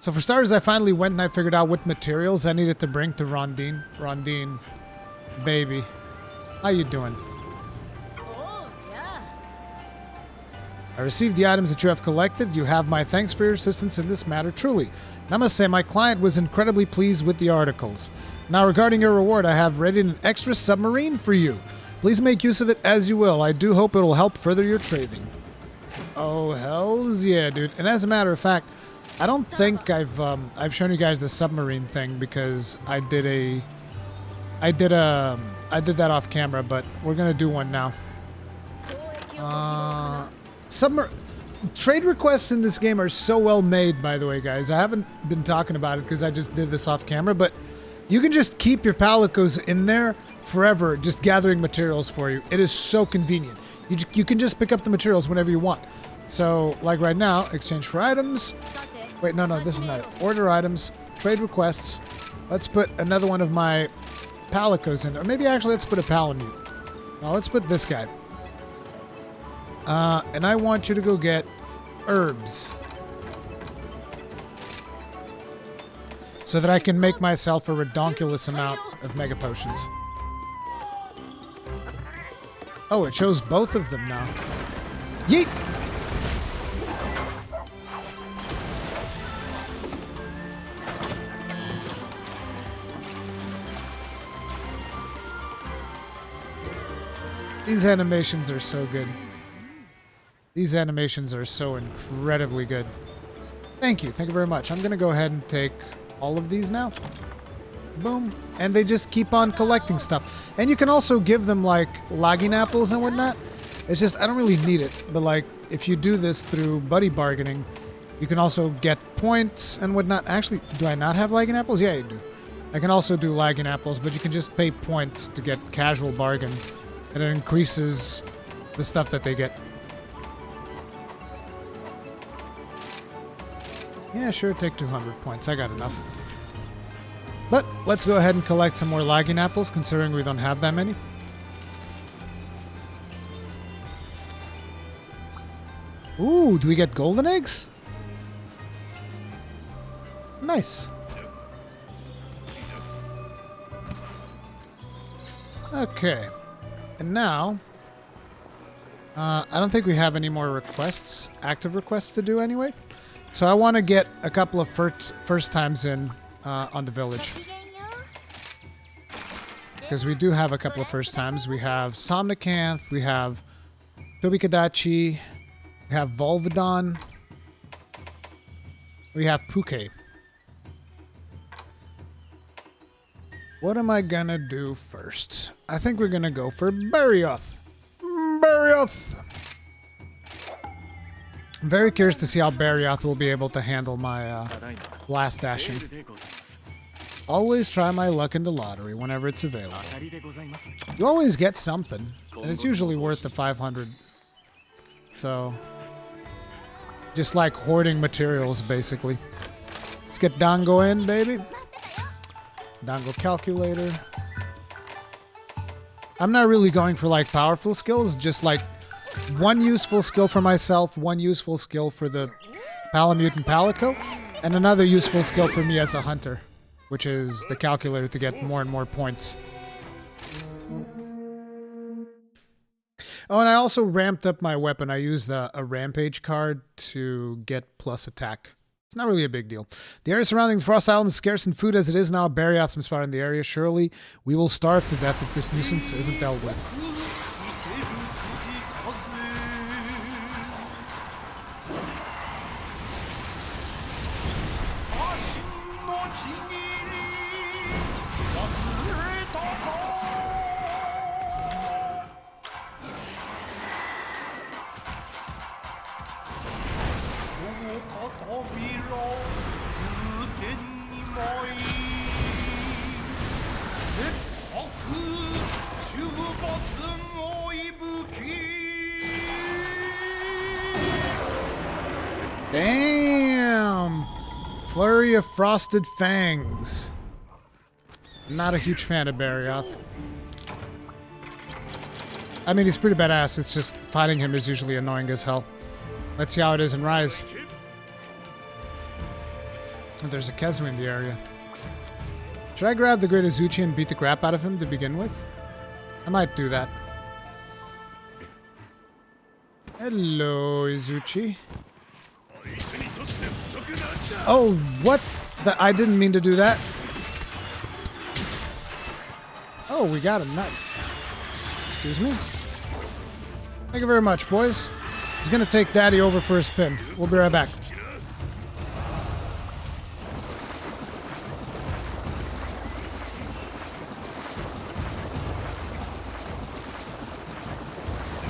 So for starters, I finally went and I figured out what materials I needed to bring to Rondine. Rondine, baby, how you doing? Oh, yeah. I received the items that you have collected. You have my thanks for your assistance in this matter, truly. And I must say, my client was incredibly pleased with the articles. Now, regarding your reward, I have readied an extra submarine for you. Please make use of it as you will. I do hope it'll help further your trading. Oh, hells yeah, dude. And as a matter of fact, I don't think I've shown you guys the submarine thing because I did that off camera, but we're gonna do one now. Trade requests in this game are so well made, by the way, guys. I haven't been talking about it because I just did this off camera, but you can just keep your palicos in there forever, just gathering materials for you. It is so convenient. You can just pick up the materials whenever you want. So, like right now, exchange for items. Wait, no, this is not it. Order items, trade requests. Let's put another one of my palicos in there. Or maybe actually let's put a palamute. Now let's put this guy. And I want you to go get herbs. So that I can make myself a redonkulous amount of mega potions. Oh, it shows both of them now. Yeet! These animations are so good. These animations are so incredibly good. Thank you. Thank you very much. I'm going to go ahead and take all of these now. Boom. And they just keep on collecting stuff. And you can also give them, like, logging apples and whatnot. It's just, I don't really need it. But, like, if you do this through buddy bargaining, you can also get points and whatnot. Actually, do I not have lagging apples? Yeah, you do. I can also do lagging apples, but you can just pay points to get casual bargain. And it increases the stuff that they get. Yeah, sure, take 200 points. I got enough. But let's go ahead and collect some more lagging apples, considering we don't have that many. Ooh, do we get golden eggs? Nice. Okay. And now, I don't think we have any more requests, active requests to do anyway. So I want to get a couple of first times in on the village. Because we do have a couple of first times. We have Somnicanth, we have Tobikadachi, we have Volvidon, we have Puke. What am I gonna do first? I think we're gonna go for Barioth. Barioth! I'm very curious to see how Barioth will be able to handle my blast dashing. Always try my luck in the lottery whenever it's available. You always get something, and it's usually worth the 500. So, just like hoarding materials, basically. Let's get Dango in, baby. Dango calculator. I'm not really going for like powerful skills, just like one useful skill for myself, one useful skill for the Palamute and Palico, and another useful skill for me as a hunter, which is the calculator to get more and more points. Oh, and I also ramped up my weapon. I used a rampage card to get plus attack. It's not really a big deal. The area surrounding Frost Island is scarce in food as it is now. Barioth's been spotted in the area. Surely we will starve to death if this nuisance isn't dealt with. Damn! Flurry of Frosted Fangs. I'm not a huge fan of Barioth. I mean, he's pretty badass. It's just fighting him is usually annoying as hell. Let's see how it is in Rise. Oh, there's a Kezu in the area. Should I grab the Great Izuchi and beat the crap out of him to begin with? I might do that. Hello, Izuchi. Oh, what? I didn't mean to do that. Oh, we got him. Nice. Excuse me. Thank you very much, boys. He's gonna take Daddy over for a spin. We'll be right back.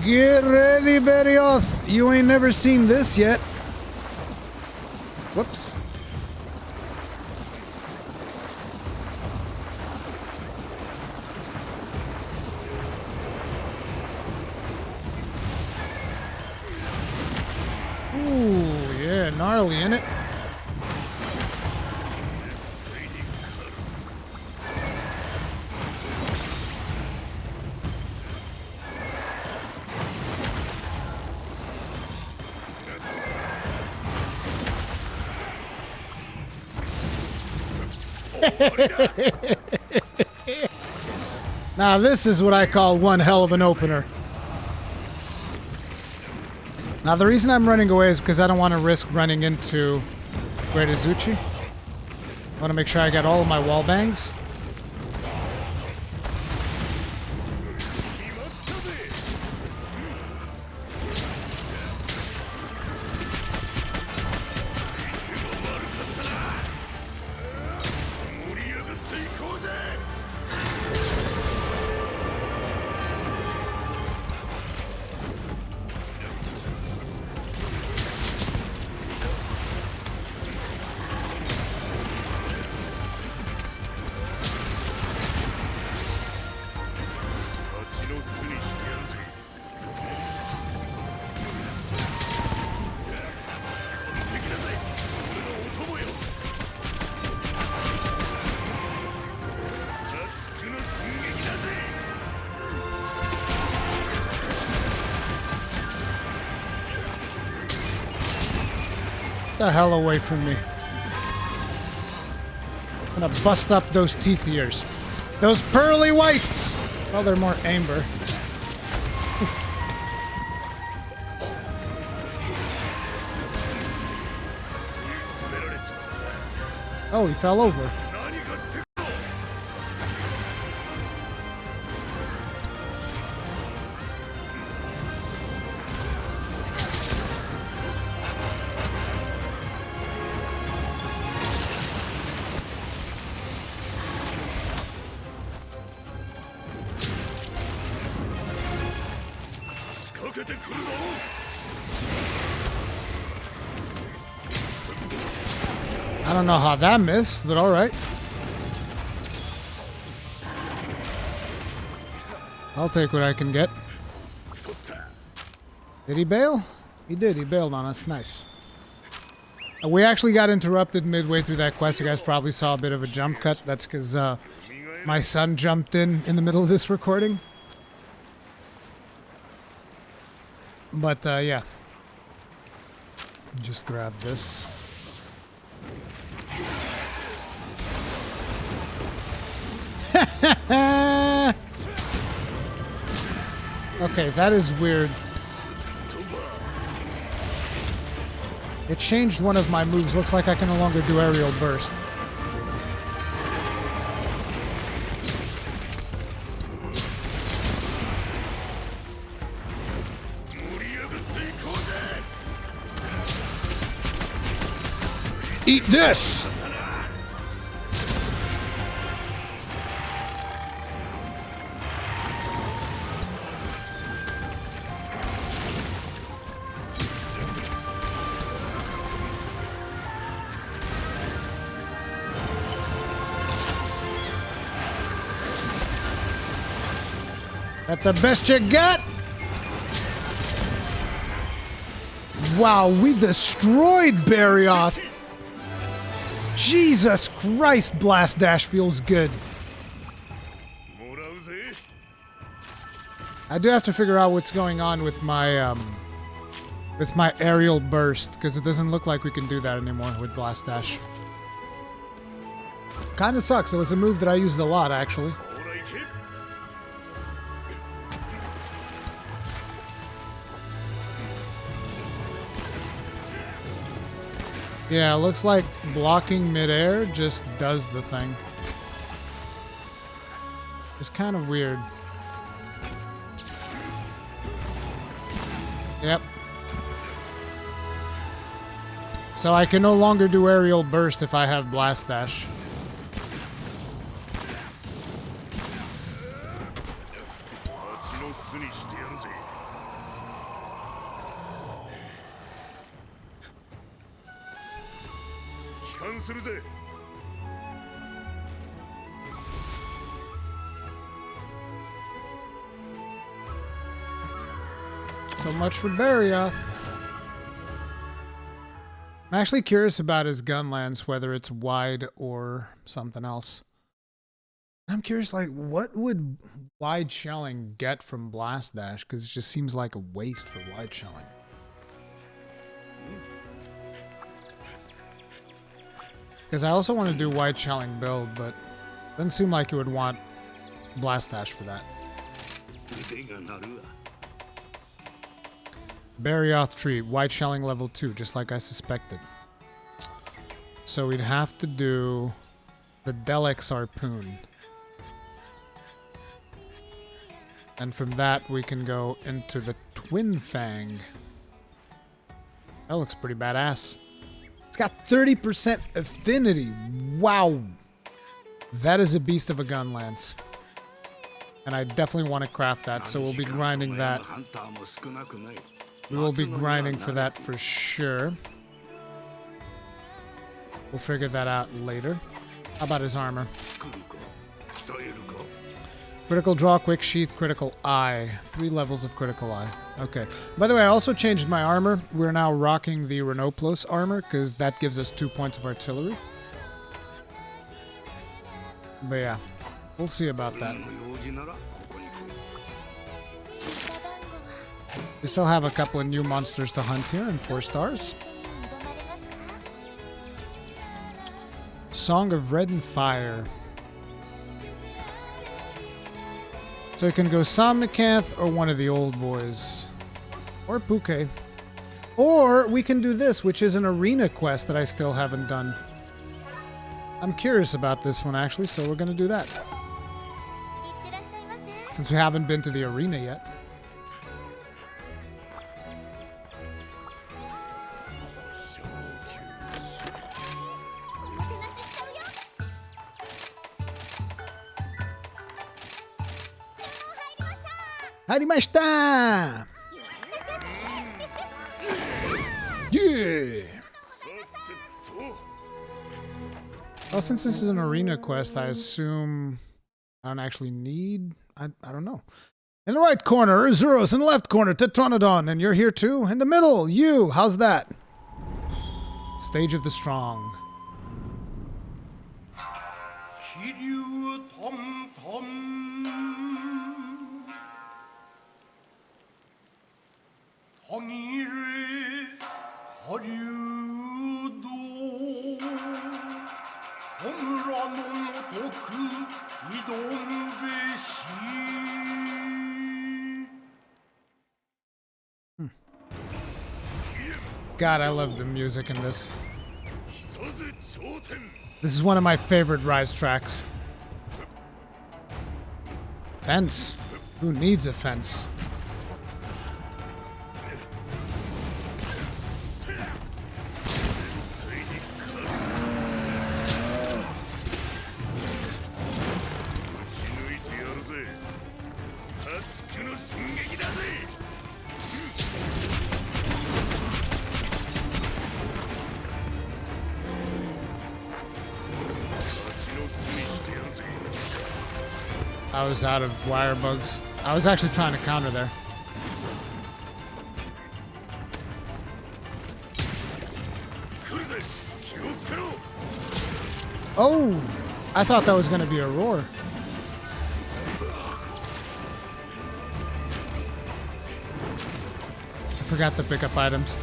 Get ready, Berioth. You ain't never seen this yet. Whoops. Ooh, yeah, gnarly, innit? Now this is what I call one hell of an opener. Now the reason I'm running away is because I don't want to risk running into Great Izuchi. I want to make sure I get all of my wall bangs. The hell away from me. I'm gonna bust up those teeth ears. Those pearly whites! Well, they're more amber. Oh, he fell over. I don't know how that missed, but alright. I'll take what I can get. Did he bail? He did, he bailed on us. Nice. We actually got interrupted midway through that quest. You guys probably saw a bit of a jump cut. That's because my son jumped in the middle of this recording. But, yeah. Just grab this. Okay, that is weird. It changed one of my moves. Looks like I can no longer do aerial burst. Eat this! That the best you got? Wow, we destroyed Berioth. Jesus Christ, Blast Dash feels good. I do have to figure out what's going on with my aerial burst, because it doesn't look like we can do that anymore with Blast Dash. Kind of sucks. It was a move that I used a lot, actually. Yeah, looks like blocking midair just does the thing. It's kind of weird. Yep. So I can no longer do aerial burst if I have blast dash. So much for Barioth. I'm actually curious about his gun lance, whether it's wide or something else. I'm curious, like, what would wide shelling get from blast dash? Because it just seems like a waste for wide shelling. Because I also want to do wide shelling build, but it doesn't seem like it would want blast dash for that. Barioth tree, white shelling level 2, just like I suspected. So we'd have to do the Delex Harpoon. And from that we can go into the Twin Fang. That looks pretty badass. It's got 30% affinity. Wow. That is a beast of a gun lance. And I definitely want to craft that, so we'll be grinding that. We will be grinding for that for sure. We'll figure that out later. How about his armor? Critical draw, quick sheath, critical eye. 3 levels of critical eye. Okay. By the way, I also changed my armor. We're now rocking the Renoplos armor, because that gives us 2 points of artillery. But yeah, we'll see about that. We still have a couple of new monsters to hunt here in 4 stars. Song of Red and Fire. So you can go Sammakanth or one of the old boys. Or Bouquet. Or we can do this, which is an arena quest that I still haven't done. I'm curious about this one actually, so we're going to do that. Since we haven't been to the arena yet. Harimashita! Yeah! Well, since this is an arena quest, I assume I don't actually need... I don't know. In the right corner, Urzuros. In the left corner, Tetronodon. And you're here too? In the middle, you! How's that? Stage of the Strong. God, I love the music in this. This is one of my favorite Rise tracks. Fence? Who needs a fence? I was out of wire bugs. I was actually trying to counter there. Oh! I thought that was going to be a roar. I forgot to pick up items.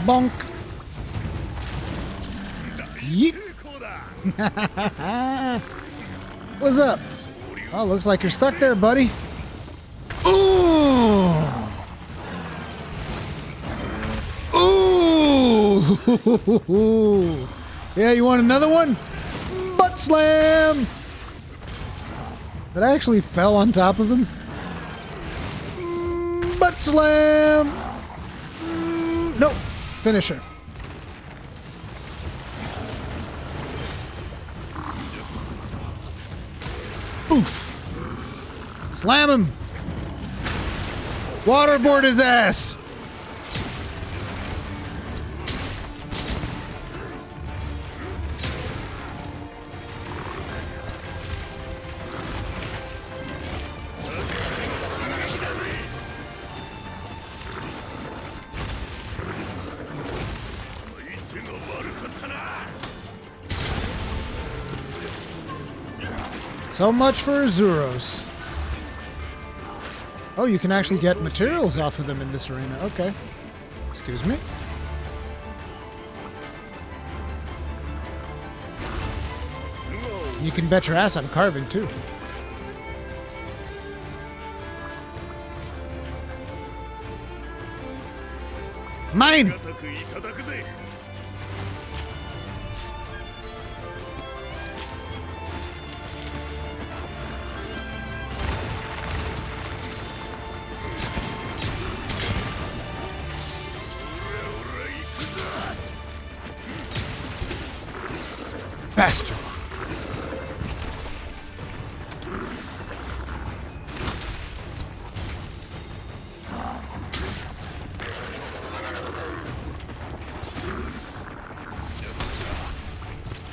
Bonk. Yeet. What's up? Oh, looks like you're stuck there, buddy. Ooh. Ooh. Yeah, you want another one? Butt slam. That I actually fell on top of him. Butt slam. Nope. Finisher. Oof. Slam him. Waterboard his ass. So much for Azuros. Oh, you can actually get materials off of them in this arena. Okay. Excuse me. You can bet your ass on carving, too. Mine! Bastard.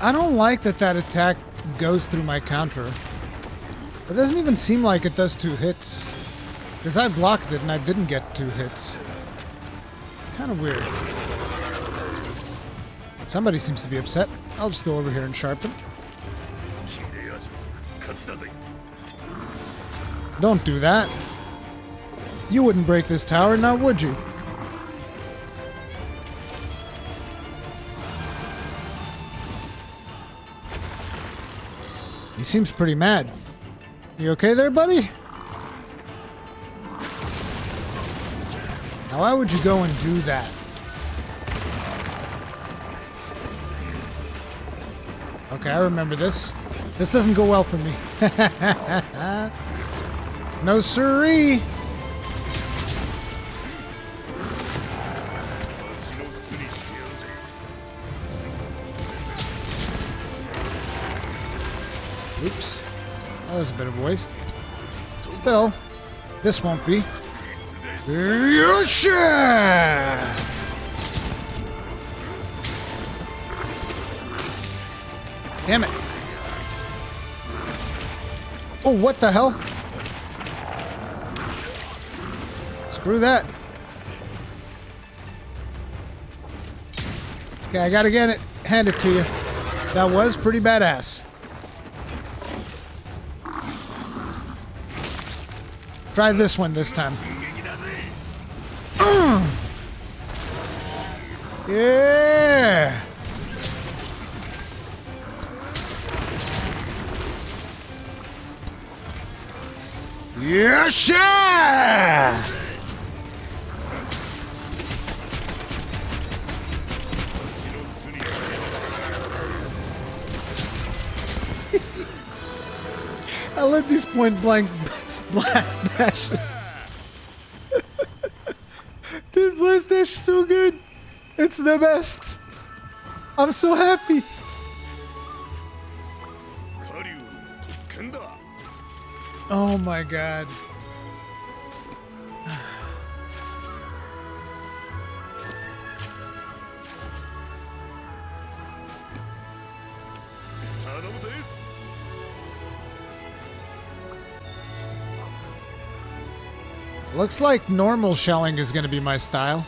I don't like that attack goes through my counter. It doesn't even seem like it does 2 hits. Because I blocked it and I didn't get 2 hits. It's kind of weird. Somebody seems to be upset. I'll just go over here and sharpen. Don't do that. You wouldn't break this tower, now would you? He seems pretty mad. You okay there, buddy? Now, why would you go and do that? Okay, I remember this. This doesn't go well for me. No siree! Oops. That was a bit of a waste. Still, this won't be. Yosha! Damn it. Oh, what the hell? Screw that. Okay, I gotta get it. Hand it to you. That was pretty badass. Try this one this time. Yeah! Yes, yeah! I love these point blank blast dashes. Dude, blast dash is so good. It's the best. I'm so happy. Oh my god. Looks like normal shelling is going to be my style.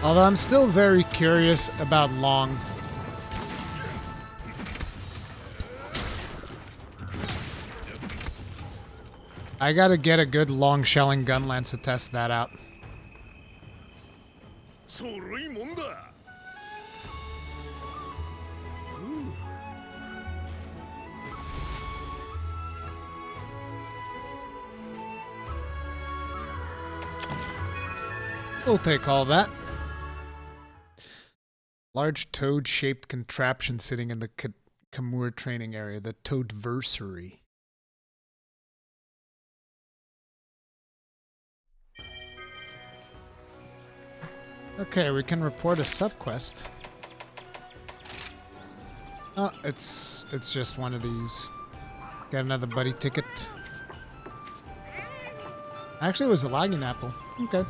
Although I'm still very curious about long. I gotta get a good long shelling gun lance to test that out. We'll take all that. Large toad-shaped contraption sitting in the Kamur training area, the Toadversary. Okay, we can report a subquest. Oh, it's just one of these. Got another buddy ticket. Actually, it was a lagging apple. Okay.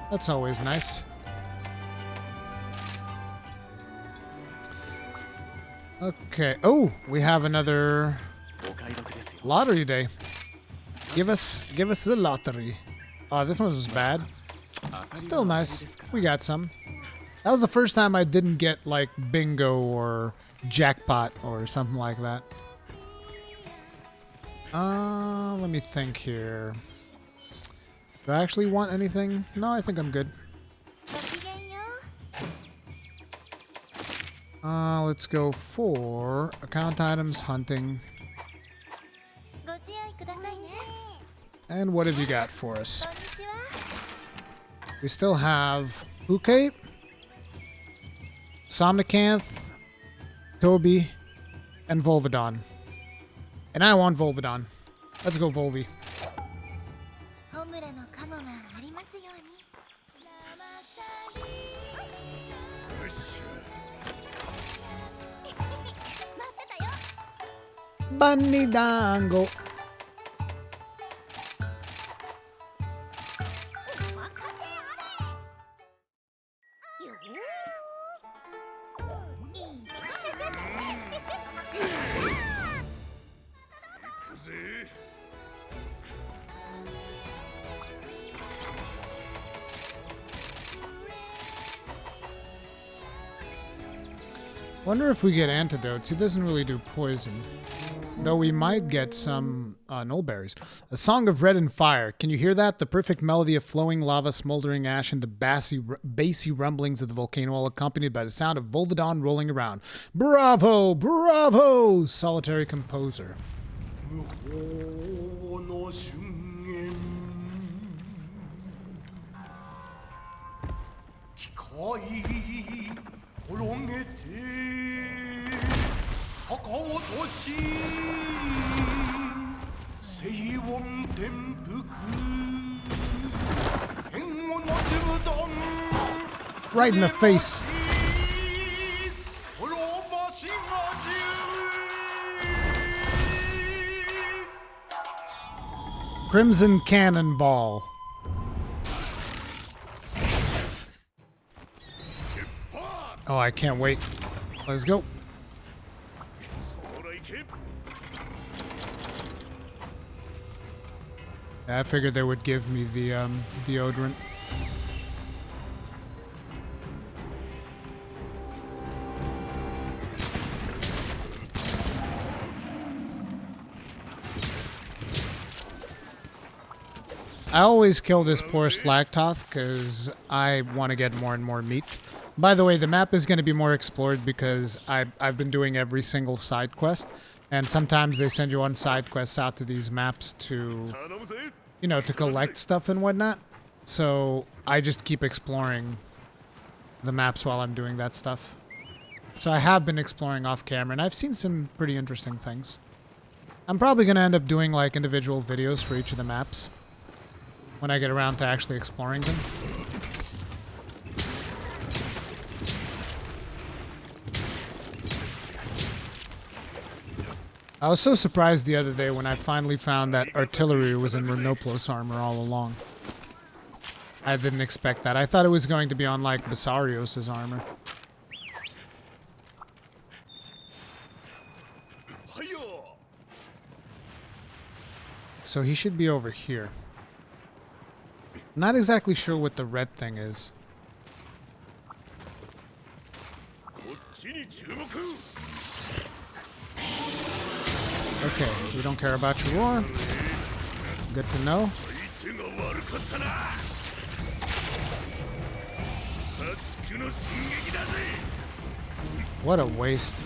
That's always nice. Okay. Oh, we have another lottery day. Give us the lottery. Oh, this one was bad. Still nice. We got some. That was the first time I didn't get like bingo or jackpot or something like that. Let me think here. Do I actually want anything? No, I think I'm good. Let's go for account items, hunting. And what have you got for us? We still have Uke, Somnicanth, Toby, and Volvidon. And I want Volvidon. Let's go Volvi. Bunny Dango. Wonder if we get antidotes. He doesn't really do poison. Though we might get some nullberries. A song of red and fire. Can you hear that? The perfect melody of flowing lava, smoldering ash, and the bassy rumblings of the volcano, all accompanied by the sound of Volvidon rolling around. Bravo! Bravo! Solitary composer. Right in the face. Crimson Cannonball. Oh, I can't wait. Let's go. Yeah, I figured they would give me the deodorant. I always kill this poor Slagtoth because I want to get more and more meat. By the way, the map is going to be more explored because I've been doing every single side quest, and sometimes they send you on side quests out to these maps to, you know, to collect stuff and whatnot. So I just keep exploring the maps while I'm doing that stuff. So I have been exploring off camera, and I've seen some pretty interesting things. I'm probably going to end up doing like individual videos for each of the maps when I get around to actually exploring them. I was so surprised the other day when I finally found that artillery was in Renoplos armor all along. I didn't expect that. I thought it was going to be on like Basarios' armor. So he should be over here. Not exactly sure what the red thing is. Okay, we don't care about your roar. Good to know. What a waste.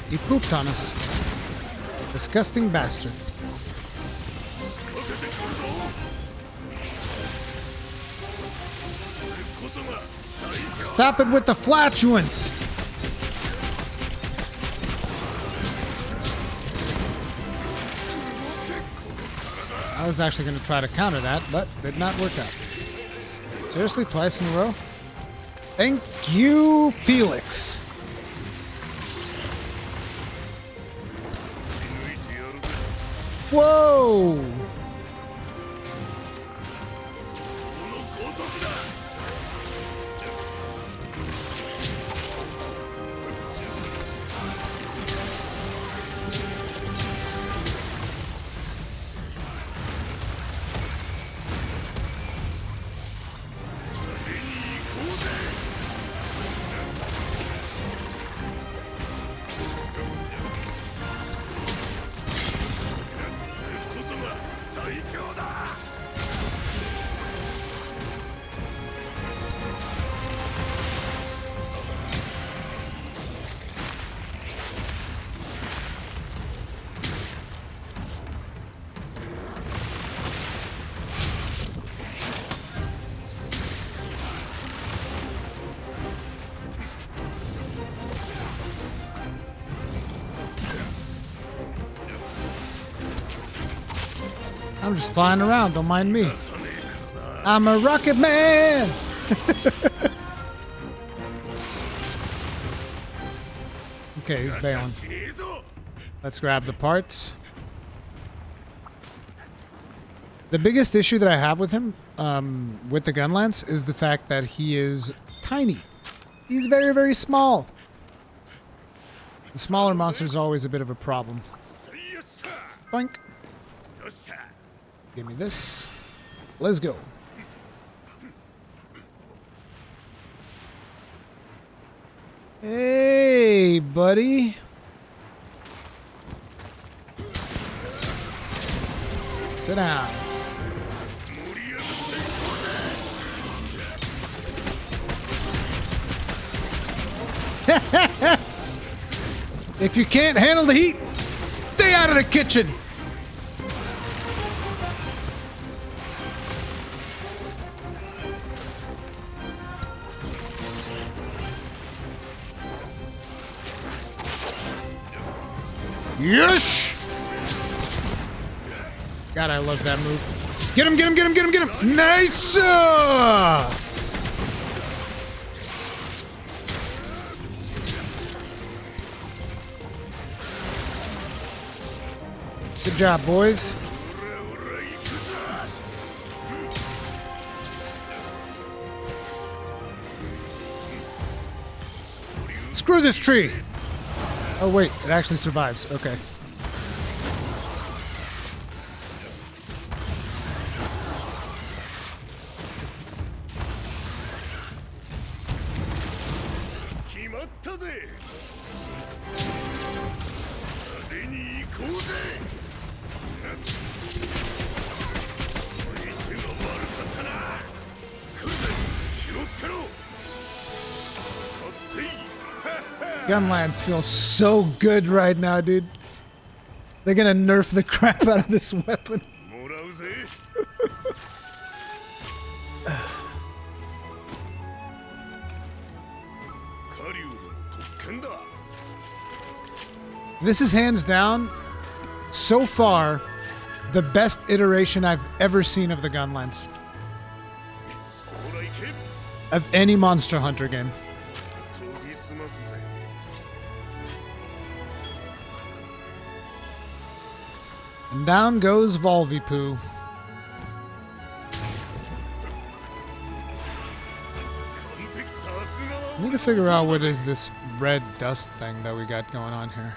He pooped on us. Disgusting bastard. Stop it with the flatulence! I was actually going to try to counter that, but did not work out. Seriously, twice in a row? Thank you, Felix. Whoa! I'm just flying around, don't mind me. I'm a rocket man! Okay, he's bailing. Let's grab the parts. The biggest issue that I have with him, with the gun lance, is the fact that he is tiny. He's very, very small. The smaller monsters are always a bit of a problem. Boink. Give me this. Let's go. Hey, buddy. Sit down. If you can't handle the heat, stay out of the kitchen. Yes! God, I love that move. Get him, get him, get him, get him, get him! Nice! Good job, boys. Screw this tree! Oh wait, it actually survives. Okay. Gunlance feels so good right now, dude. They're gonna nerf the crap out of this weapon. This is hands down, so far, the best iteration I've ever seen of the Gunlance. Of any Monster Hunter game. And down goes Volvipoo. I need to figure out what is this red dust thing that we got going on here.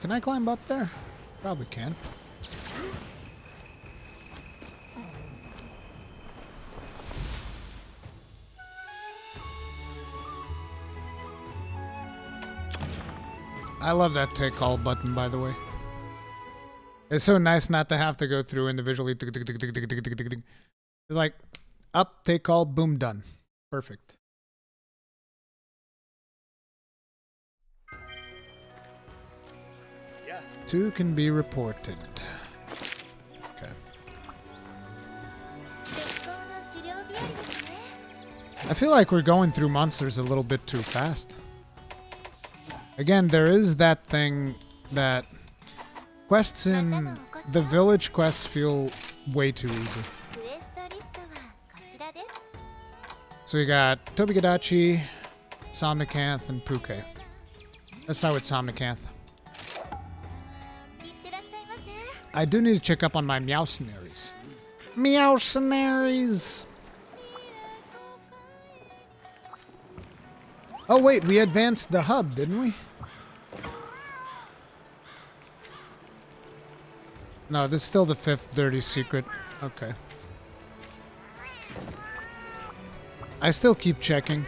Can I climb up there? Probably can. I love that take call button, by the way. It's so nice not to have to go through individually. It's like, up, take call, boom, done. Perfect. Yeah. 2 can be reported. Okay. I feel like we're going through monsters a little bit too fast. Again, there is that thing that quests in the village quests feel way too easy. So we got Tobigadachi, Somnicanth, and Puke. Let's start with Somnicanth. I do need to check up on my Meowcenaries. Meowcenaries! Oh wait, we advanced the hub, didn't we? No, this is still the 5th dirty secret. Okay. I still keep checking.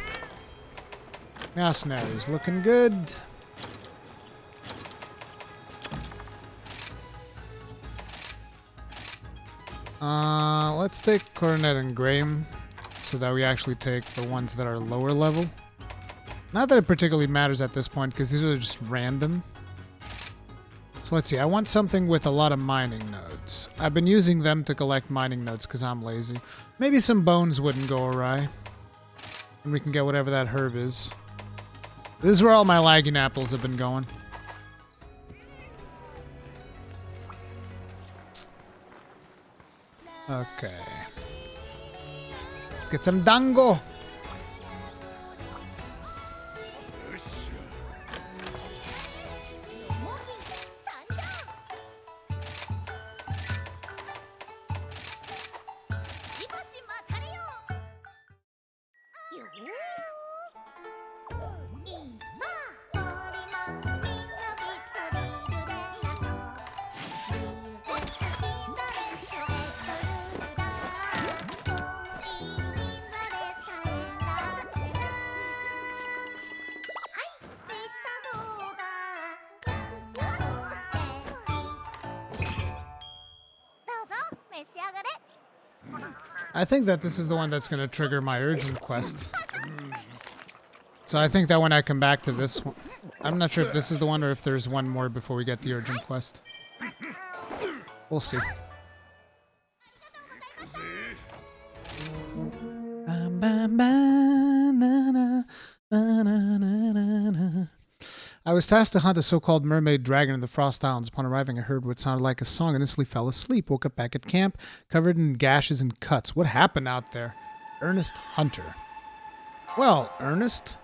Meowcenaries looking good. Let's take Coronet and Graham so that we actually take the ones that are lower level. Not that it particularly matters at this point because these are just random. So let's see, I want something with a lot of mining nodes. I've been using them to collect mining nodes because I'm lazy. Maybe some bones wouldn't go awry. And we can get whatever that herb is. This is where all my lagging apples have been going. Okay. Let's get some dango. I think that this is the one that's going to trigger my urgent quest. So I think that when I come back to this one... I'm not sure if this is the one or if there's one more before we get the urgent quest. We'll see. I was tasked to hunt a so-called mermaid dragon in the Frost Islands. Upon arriving, I heard what sounded like a song and instantly fell asleep. Woke up back at camp, covered in gashes and cuts. What happened out there? Ernest Hunter. Well, Ernest?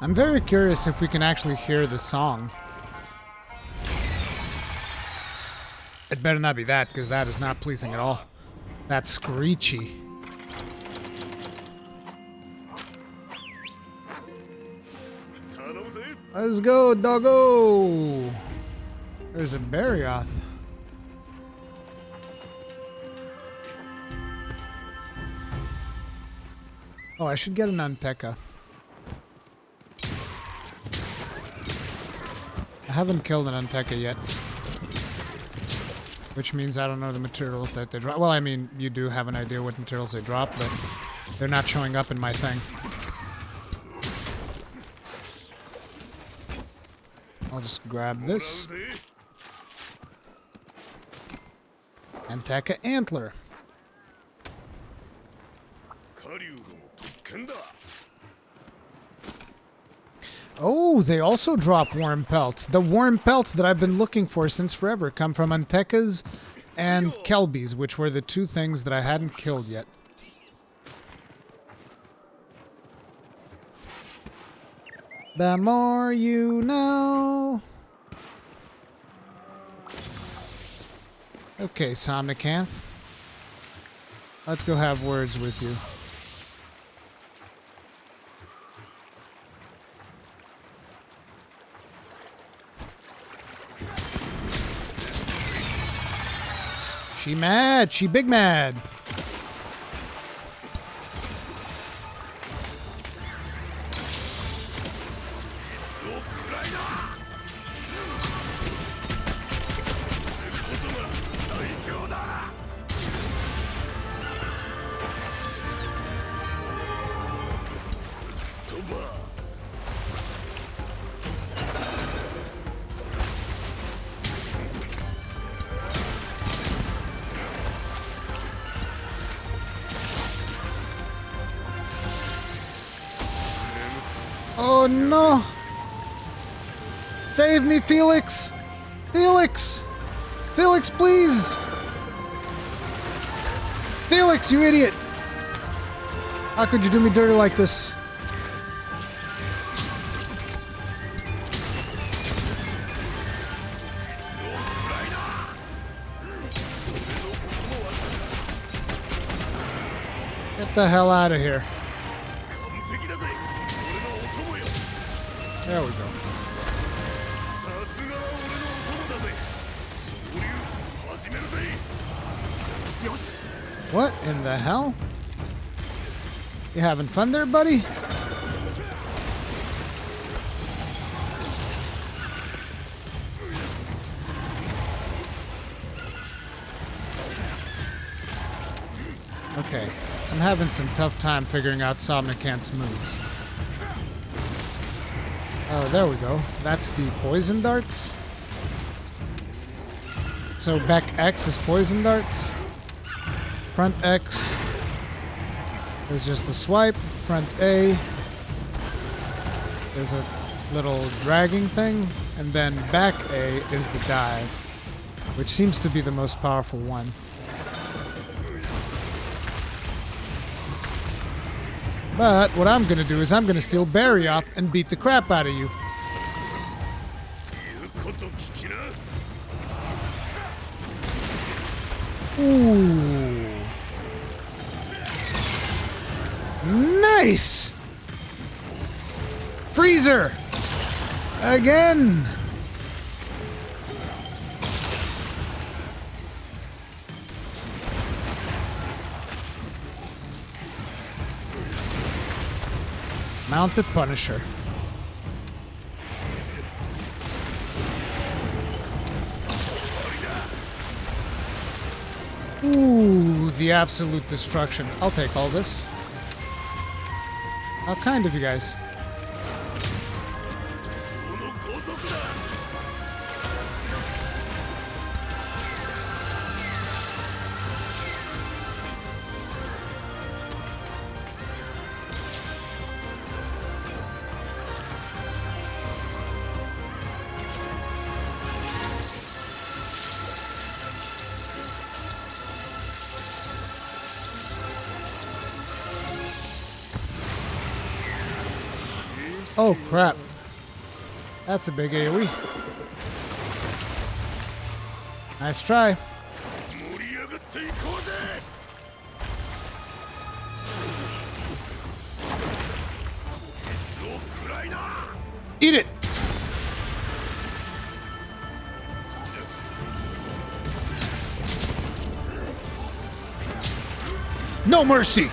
I'm very curious if we can actually hear the song. It better not be that, because that is not pleasing at all. That's screechy. Let's go, doggo! There's a Barioth. Oh, I should get an Anteka. I haven't killed an Anteka yet. Which means I don't know the materials that they drop. Well, I mean, you do have an idea what materials they drop, but they're not showing up in my thing. I'll just grab this. Antaka Antler. Oh, they also drop warm pelts. The warm pelts that I've been looking for since forever come from Antekas and Kelbies, which were the two things that I hadn't killed yet. The more you know. Okay, Somnicanth. Let's go have words with you. She mad. She big mad. Oh no! Save me, Felix! Felix! Felix, please! Felix, you idiot! How could you do me dirty like this? Get the hell out of here. There we go. What in the hell? You having fun there, buddy? Okay, I'm having some tough time figuring out Somnicanth's moves. Oh, there we go. That's the poison darts. So back X is poison darts. Front X is just the swipe. Front A is a little dragging thing. And then back A is the dive, which seems to be the most powerful one. But what I'm going to do is I'm going to steal Barrioth and beat the crap out of you. Ooh. Nice! Freezer! Again! Mounted Punisher. Ooh, the absolute destruction. I'll take all this. How kind of you guys. Oh crap. That's a big AoE. Nice try. Eat it! No mercy!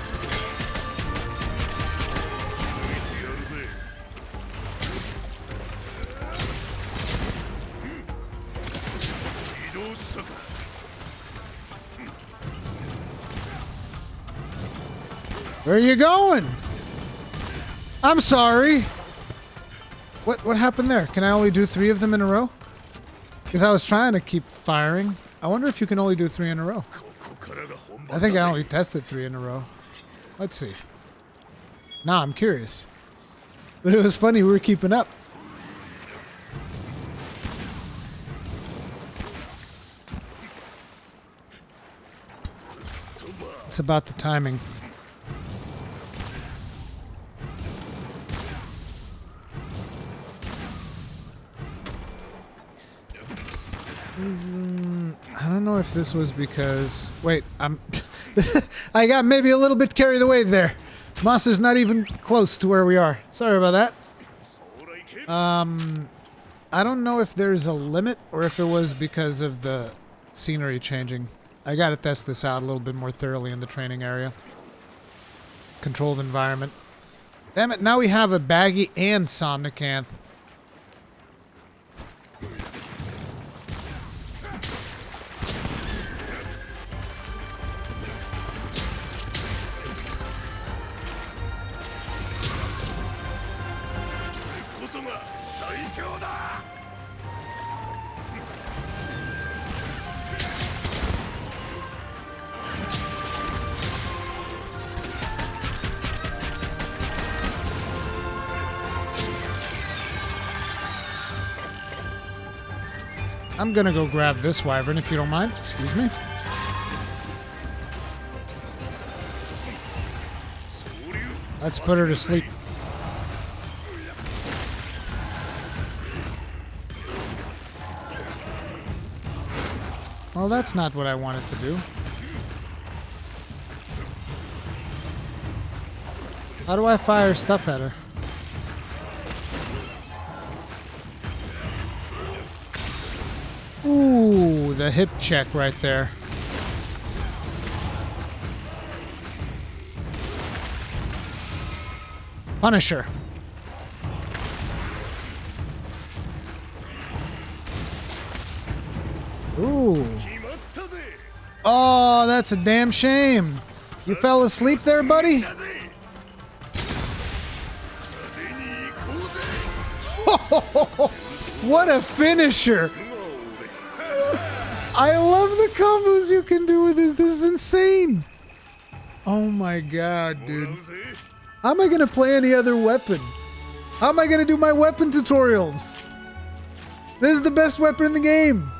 Where are you going? I'm sorry. What happened there? Can I only do 3 of them in a row? Because I was trying to keep firing. I wonder if you can only do 3 in a row. I think I only tested 3 in a row. Let's see. Nah, I'm curious. But it was funny, we were keeping up. It's about the timing. I don't know if this was because... Wait, I'm... I got maybe a little bit carried away there. Monster's not even close to where we are. Sorry about that. I don't know if there's a limit or if it was because of the scenery changing. I gotta test this out a little bit more thoroughly in the training area. Controlled environment. Damn it, now we have a Baggy and Somnicanth. I'm gonna go grab this wyvern if you don't mind. Excuse me. Let's put her to sleep. Well, that's not what I wanted to do. How do I fire stuff at her? Ooh, the hip check right there. Punisher. Ooh. Oh, that's a damn shame. You fell asleep there, buddy? What a finisher. I love the combos you can do with this. This is insane. Oh my god, dude. How am I gonna play any other weapon? How am I gonna do my weapon tutorials? This is the best weapon in the game.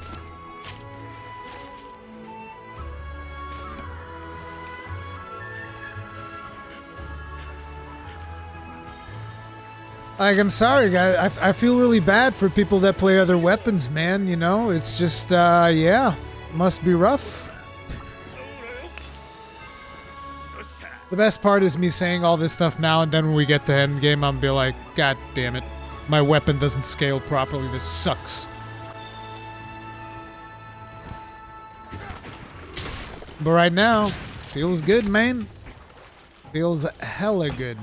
Like, I'm sorry, guys. I feel really bad for people that play other weapons, man. You know, it's just, yeah. Must be rough. The best part is me saying all this stuff now, and then when we get to end game, I'll be like, God damn it. My weapon doesn't scale properly. This sucks. But right now, feels good, man. Feels hella good.